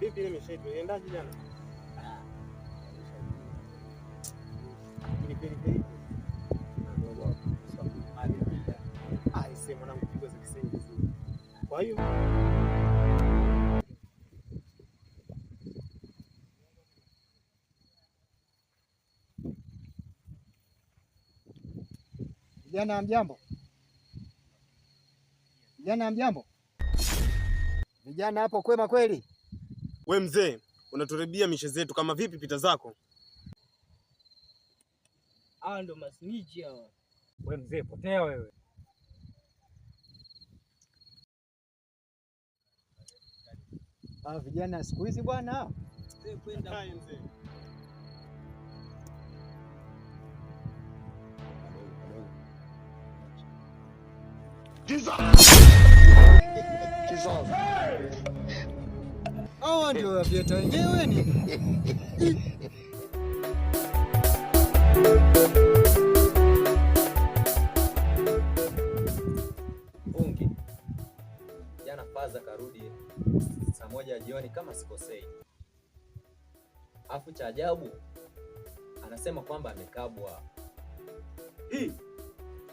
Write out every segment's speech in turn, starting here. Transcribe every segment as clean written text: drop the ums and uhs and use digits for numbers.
Vipi ile mesha yetu iendaje jana? Ni kweli. Sema mwanangu pigo za kisenzi. Kwa hiyo vijana mjambo. Vijana mjambo. Vijana hapo kwema kweli? We mzee, unaturibia mishe zetu kama vipi pita zako? Ndo masnitch hawa. We mzee, potea wewe. Vijana siku hizi bwana. Mzee kwenda hai mzee. Hawa ndio wavieta wenyewe ni. Bungi. Jana Faza karudi saa 1 jioni kama sikosei. Afu cha ajabu anasema kwamba amekabwa.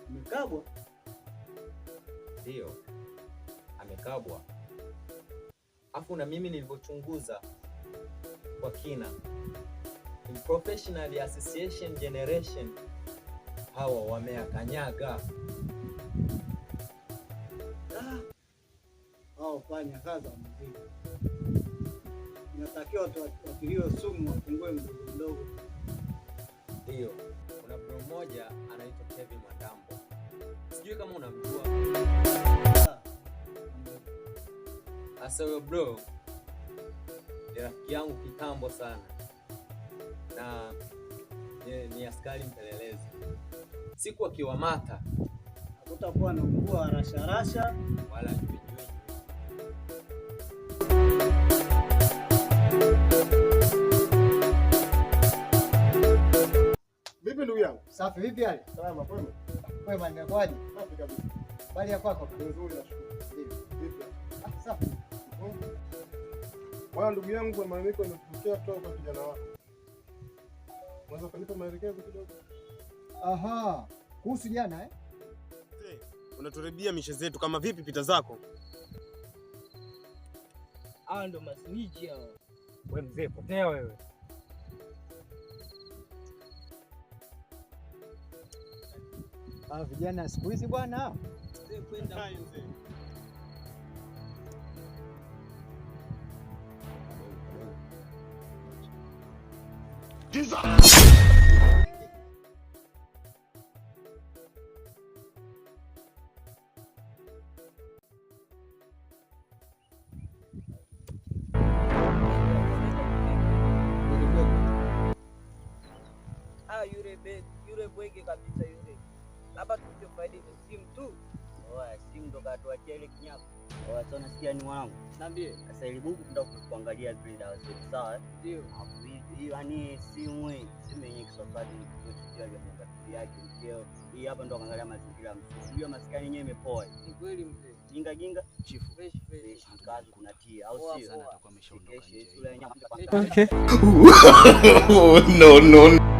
Amekabwa? Ndio. Amekabwa. Afu na mimi nilivyochunguza kwa kina, in professional association generation hawa wameakanyaga. Hao fanya kazi mziki. Inatakiwa watiliwe sumu wapungue mdogo. Ndio. Kuna bro mmoja anaitwa Kevin Mwandambo. Sijui kama unamjua. Asa huyo bro ni rafiki yangu kitambo sana. Na ni askari mpelelezi. Siku akiwamata hakutakuwa na mvua rasha wala jui. Vipi ndugu yangu? Safi vipi hali? Salama kwema. Kwema nimekwaje? Safi kabisa. Bali ya kwako? Nzuri nashukuru. Vipi? Safi. Bwana ndugu yangu, kwa malalamiko nimepokea kutoka kwa kijana wako. Unaweza kunipa maelekezo kidogo? Kuhusu jana Mzee, unaturibia mishe zetu kama vipi pita zako? Ndo masnitch hawa. We mzee, potea wewe. Vijana siku hizi bwana. Mzee kwenda hai mzee. Yule bwege kabisa yule. Labda tuje faidi ni simu tu. Simu ndo katuachia ile kinyago. Sasa nasikia ni mwanangu. Niambie. Sasa ile buku tunataka kuangalia grade house sawa? Ndio. Hii yani simu yenye kisafari kutoka kwa yake mkeo. Hii hapa ndo kaangalia mazingira. Sio maskani yenyewe imepoa. Ni kweli mzee. Ginga Chifu. Fresh. Kazi kunatia au sio? Atakuwa ameshaondoka nje. Okay. No.